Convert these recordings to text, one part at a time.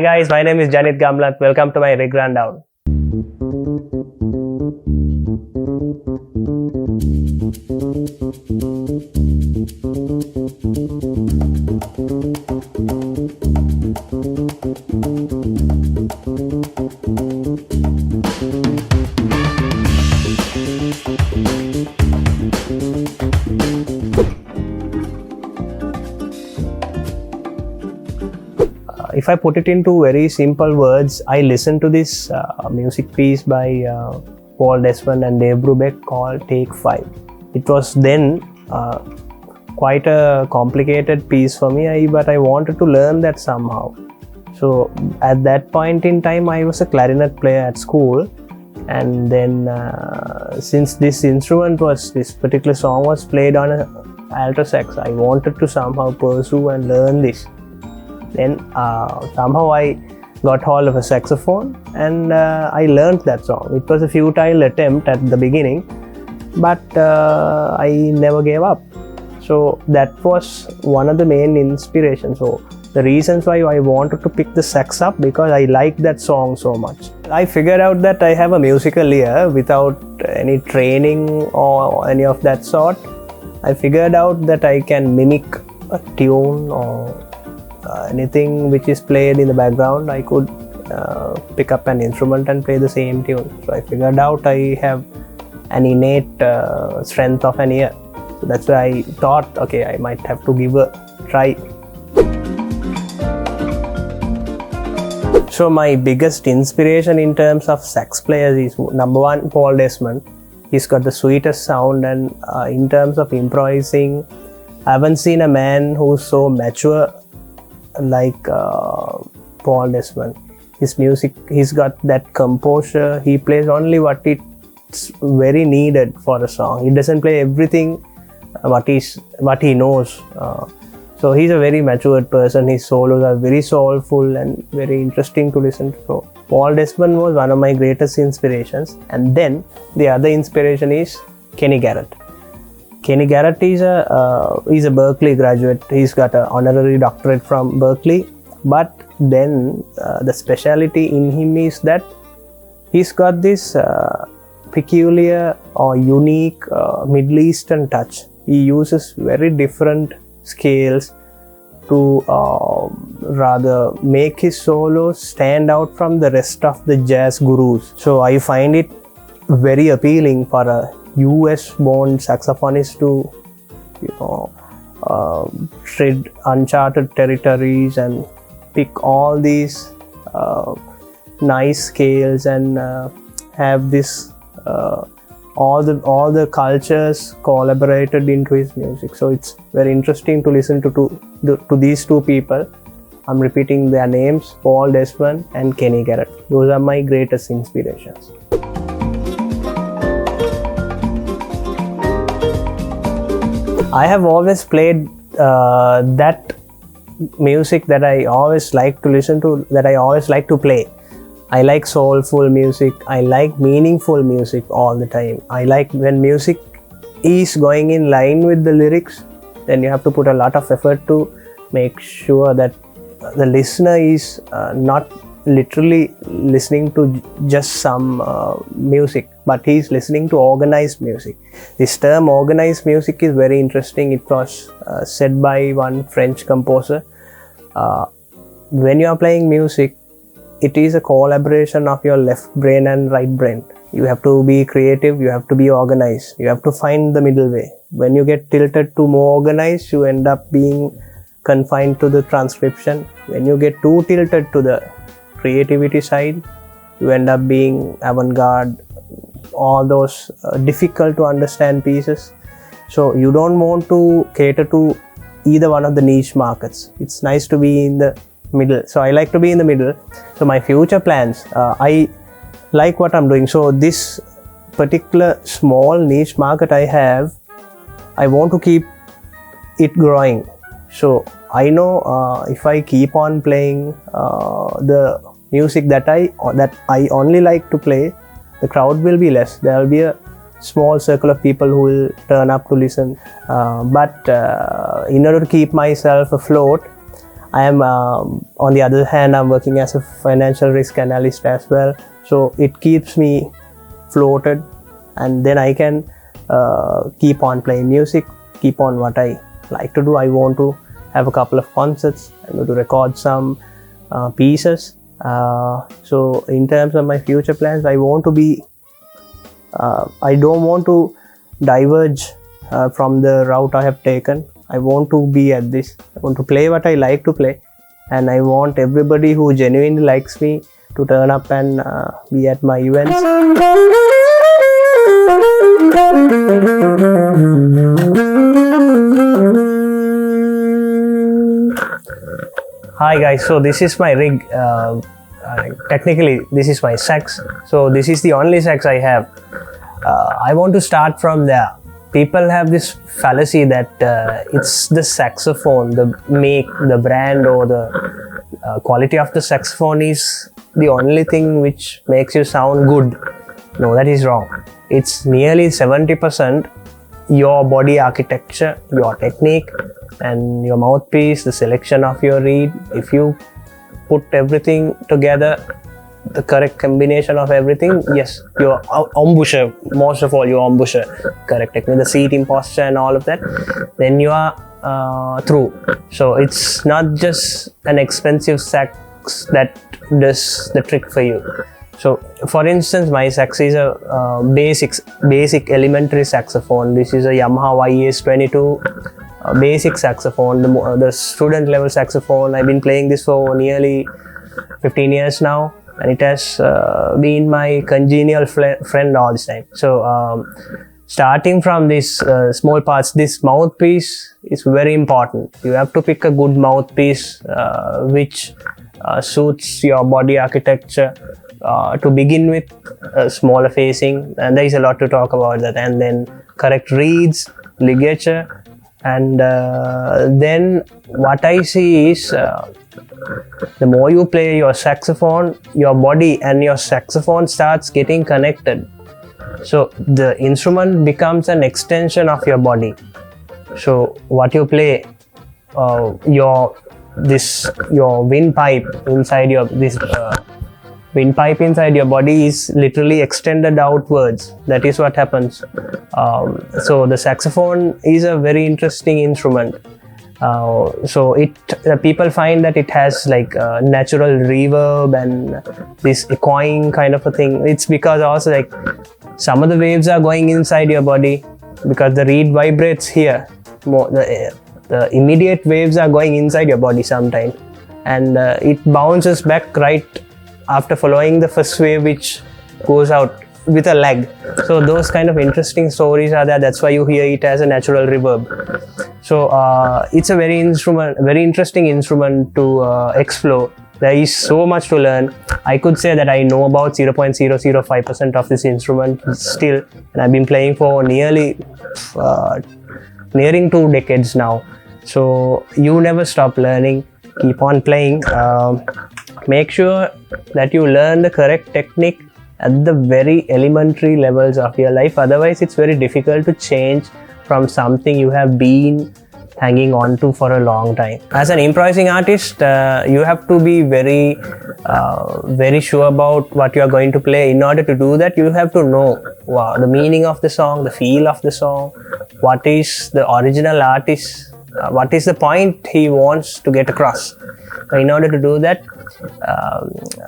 Hi guys, my name is Janith Gamlath. Welcome to my Rig Rundown. If I put it into very simple words, I listened to this music piece by Paul Desmond and Dave Brubeck called Take 5. It was then quite a complicated piece for me, but I wanted to learn that somehow. So at that point in time, I was a clarinet player at school, and then since this particular song was played on an alto sax, I wanted to somehow pursue and learn this. Then somehow I got hold of a saxophone and I learned that song. It was a futile attempt at the beginning, but I never gave up. So that was one of the main inspirations. So the reasons why I wanted to pick the sax up, because I liked that song so much. I figured out that I have a musical ear without any training or any of that sort. I figured out that I can mimic a tune or anything which is played in the background. I could pick up an instrument and play the same tune. So I figured out I have an innate strength of an ear. So that's why I thought, okay, I might have to give a try. So my biggest inspiration in terms of sax players is number one, Paul Desmond. He's got the sweetest sound, and in terms of improvising, I haven't seen a man who's so mature like Paul Desmond. His music, he's got that composure. He plays only what it's very needed for a song. He doesn't play everything what he knows. So he's a very matured person. His solos are very soulful and very interesting to listen to. So Paul Desmond was one of my greatest inspirations. And then the other inspiration is Kenny Garrett. Kenny Garrett is a Berkeley graduate. He's got an honorary doctorate from Berkeley. But then the speciality in him is that he's got this peculiar or unique Middle Eastern touch. He uses very different scales to rather make his solos stand out from the rest of the jazz gurus. So I find it very appealing for a US-born saxophonist to, tread uncharted territories and pick all these nice scales and have this all the cultures collaborated into his music. So it's very interesting to listen to these two people. I'm repeating their names: Paul Desmond and Kenny Garrett. Those are my greatest inspirations. I have always played that music that I always like to listen to, that I always like to play. I like soulful music. I like meaningful music all the time. I like when music is going in line with the lyrics, then you have to put a lot of effort to make sure that the listener is not literally listening to just some music, but he's listening to organized music. This term organized music is very interesting. It was said by one French composer. When you are playing music, it is a collaboration of your left brain and right brain. You have to be creative, you have to be organized, you have to find the middle way. When you get tilted to more organized, you end up being confined to the transcription. When you get too tilted to the creativity side, you end up being avant-garde, all those difficult to understand pieces. So you don't want to cater to either one of the niche markets. It's nice to be in the middle. So I like to be in the middle. So my future plans, I like what I'm doing. So this particular small niche market I have, I want to keep it growing. So I know if I keep on playing the music that I only like to play, the crowd will be less. There will be a small circle of people who will turn up to listen. But in order to keep myself afloat, I am on the other hand, I'm working as a financial risk analyst as well, so it keeps me floated, and then I can keep on playing music, keep on what I like to do. I want to have a couple of concerts, I want to record some pieces. So in terms of my future plans, I want to be I don't want to diverge from the route I have taken. I want to be at this. I want to play what I like to play, and I want everybody who genuinely likes me to turn up and be at my events. Hi guys, so this is my rig. Technically this is my sax, so this is the only sax I have. I want to start from there. People have this fallacy that it's the saxophone, the make, the brand, or the quality of the saxophone is the only thing which makes you sound good. No, that is wrong. It's nearly 70% your body architecture, your technique, and your mouthpiece, the selection of your reed. If you put everything together, the correct combination of everything, yes, your embouchure, most of all your embouchure, correct technique, the seating posture and all of that, then you are through. So it's not just an expensive sax that does the trick for you. So for instance, my sax is a basic elementary saxophone. This is a Yamaha YES22 basic saxophone, the student level saxophone. I've been playing this for nearly 15 years now, and it has been my congenial friend all this time. So starting from this small parts, this mouthpiece is very important. You have to pick a good mouthpiece which suits your body architecture. To begin with, smaller facing, and there is a lot to talk about that, and then correct reeds, ligature, and then what I see is the more you play your saxophone, your body and your saxophone starts getting connected. So the instrument becomes an extension of your body. So what you play, your windpipe inside your windpipe inside your body is literally extended outwards. That is what happens. So the saxophone is a very interesting instrument. So people find that it has like natural reverb and this echoing kind of a thing. It's because also like some of the waves are going inside your body because the reed vibrates here. The immediate waves are going inside your body sometimes, and it bounces back right after following the first wave, which goes out with a lag. So those kind of interesting stories are there. That's why you hear it as a natural reverb. So it's a very interesting instrument to explore. There is so much to learn. I could say that I know about 0.005% of this instrument still, and I've been playing for nearing 2 decades now. So you never stop learning. Keep on playing. Make sure that you learn the correct technique at the very elementary levels of your life. Otherwise, it's very difficult to change from something you have been hanging on to for a long time. As an improvising artist, you have to be very sure about what you are going to play. In order to do that, you have to know the meaning of the song, the feel of the song, what is the original artist, what is the point he wants to get across. So in order to do that,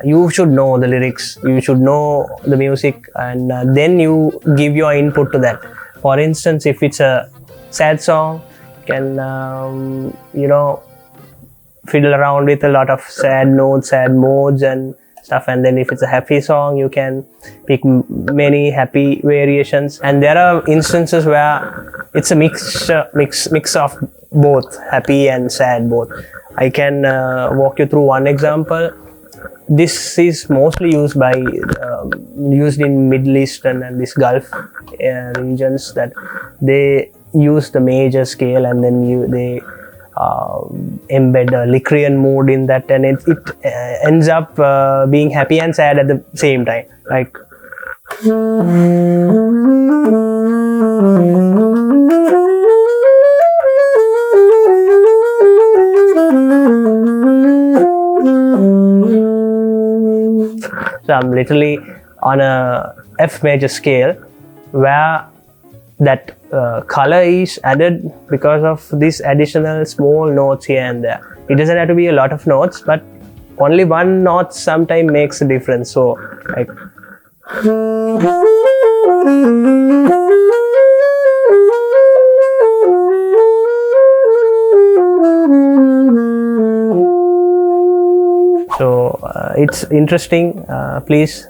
you should know the lyrics, you should know the music, and then you give your input to that. For instance, if it's a sad song, you can fiddle around with a lot of sad notes, sad modes and stuff, and then if it's a happy song, you can pick many happy variations. And there are instances where it's a mix of both, happy and sad both. I can walk you through one example. This is mostly used in Middle Eastern and this Gulf regions, that they use the major scale and then they embed a Lycrian mood in that, and it ends up being happy and sad at the same time. Like I'm literally on a F major scale, where that color is added because of these additional small notes here and there. It doesn't have to be a lot of notes, but only one note sometimes makes a difference. So like it's interesting. Please,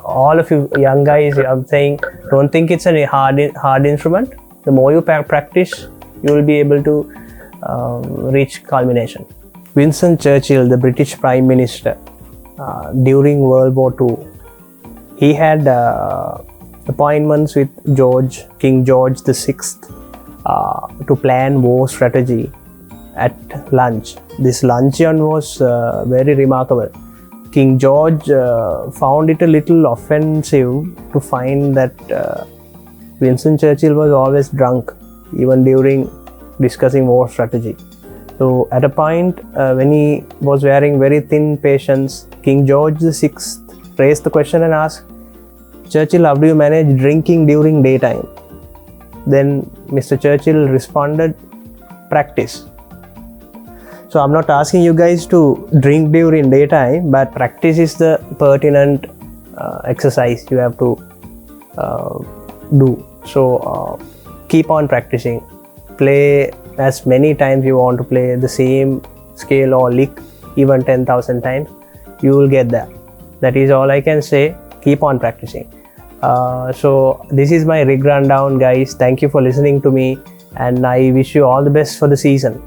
all of you young guys, I'm saying, don't think it's a hard instrument. The more you practice, you will be able to reach culmination. Winston Churchill, the British Prime Minister, during World War II, he had appointments with King George VI to plan war strategy at lunch. This luncheon was very remarkable. King George found it a little offensive to find that Winston Churchill was always drunk, even during discussing war strategy. So at a point when he was wearing very thin patience, King George VI raised the question and asked, "Churchill, how do you manage drinking during daytime?" Then Mr. Churchill responded, "Practice." So I'm not asking you guys to drink during daytime, but practice is the pertinent exercise you have to do. So keep on practicing. Play as many times you want to play the same scale or lick, even 10,000 times. You will get there. That is all I can say. Keep on practicing. So this is my rig rundown, guys. Thank you for listening to me, and I wish you all the best for the season.